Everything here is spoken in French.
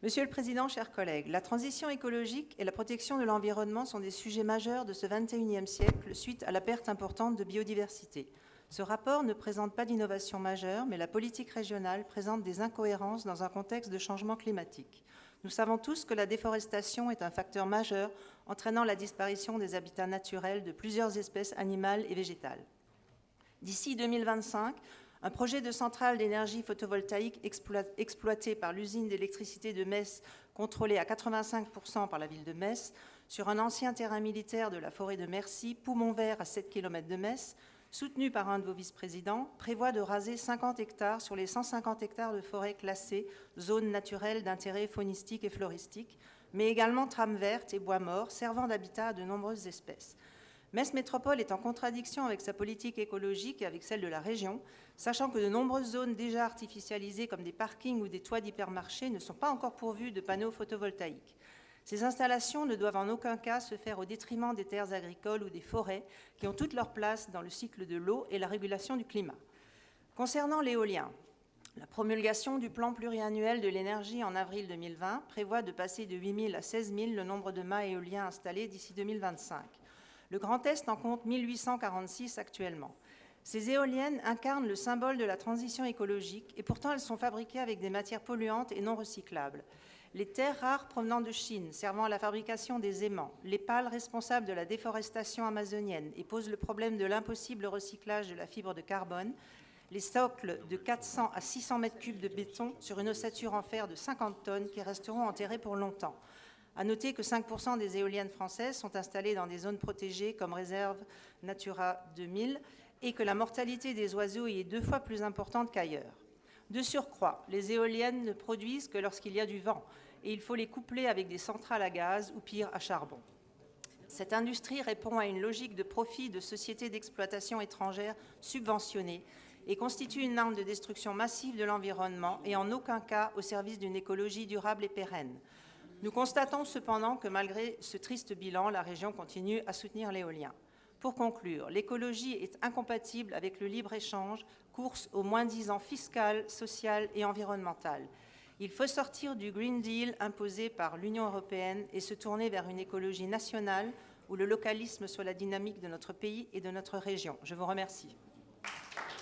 Monsieur le Président, chers collègues, la transition écologique et la protection de l'environnement sont des sujets majeurs de ce XXIe siècle suite à la perte importante de biodiversité. Ce rapport ne présente pas d'innovation majeure, mais la politique régionale présente des incohérences dans un contexte de changement climatique. Nous savons tous que la déforestation est un facteur majeur entraînant la disparition des habitats naturels de plusieurs espèces animales et végétales. D'ici 2025, un projet de centrale d'énergie photovoltaïque exploité par l'usine d'électricité de Metz, contrôlée à 85% par la ville de Metz, sur un ancien terrain militaire de la forêt de Mercy, Poumon Vert à 7 km de Metz, soutenu par un de vos vice-présidents, prévoit de raser 50 hectares sur les 150 hectares de forêt classée, zone naturelle d'intérêt faunistique et floristique, mais également trames vertes et bois morts, servant d'habitat à de nombreuses espèces. Metz Métropole est en contradiction avec sa politique écologique et avec celle de la région, sachant que de nombreuses zones déjà artificialisées comme des parkings ou des toits d'hypermarchés ne sont pas encore pourvues de panneaux photovoltaïques. Ces installations ne doivent en aucun cas se faire au détriment des terres agricoles ou des forêts qui ont toute leur place dans le cycle de l'eau et la régulation du climat. Concernant l'éolien, la promulgation du plan pluriannuel de l'énergie en avril 2020 prévoit de passer de 8 000 à 16 000 le nombre de mâts éoliens installés d'ici 2025. Le Grand Est en compte 1846 actuellement. Ces éoliennes incarnent le symbole de la transition écologique et pourtant elles sont fabriquées avec des matières polluantes et non recyclables. Les terres rares provenant de Chine, servant à la fabrication des aimants, les pales responsables de la déforestation amazonienne et posent le problème de l'impossible recyclage de la fibre de carbone, les socles de 400 à 600 mètres cubes de béton sur une ossature en fer de 50 tonnes qui resteront enterrés pour longtemps. À noter que 5% des éoliennes françaises sont installées dans des zones protégées comme réserve Natura 2000 et que la mortalité des oiseaux y est 2 fois plus importante qu'ailleurs. De surcroît, les éoliennes ne produisent que lorsqu'il y a du vent et il faut les coupler avec des centrales à gaz ou pire à charbon. Cette industrie répond à une logique de profit de sociétés d'exploitation étrangères subventionnées et constitue une arme de destruction massive de l'environnement et en aucun cas au service d'une écologie durable et pérenne. Nous constatons cependant que malgré ce triste bilan, la région continue à soutenir l'éolien. Pour conclure, l'écologie est incompatible avec le libre-échange, course au moins-disant fiscal, social et environnemental. Il faut sortir du Green Deal imposé par l'Union européenne et se tourner vers une écologie nationale où le localisme soit la dynamique de notre pays et de notre région. Je vous remercie.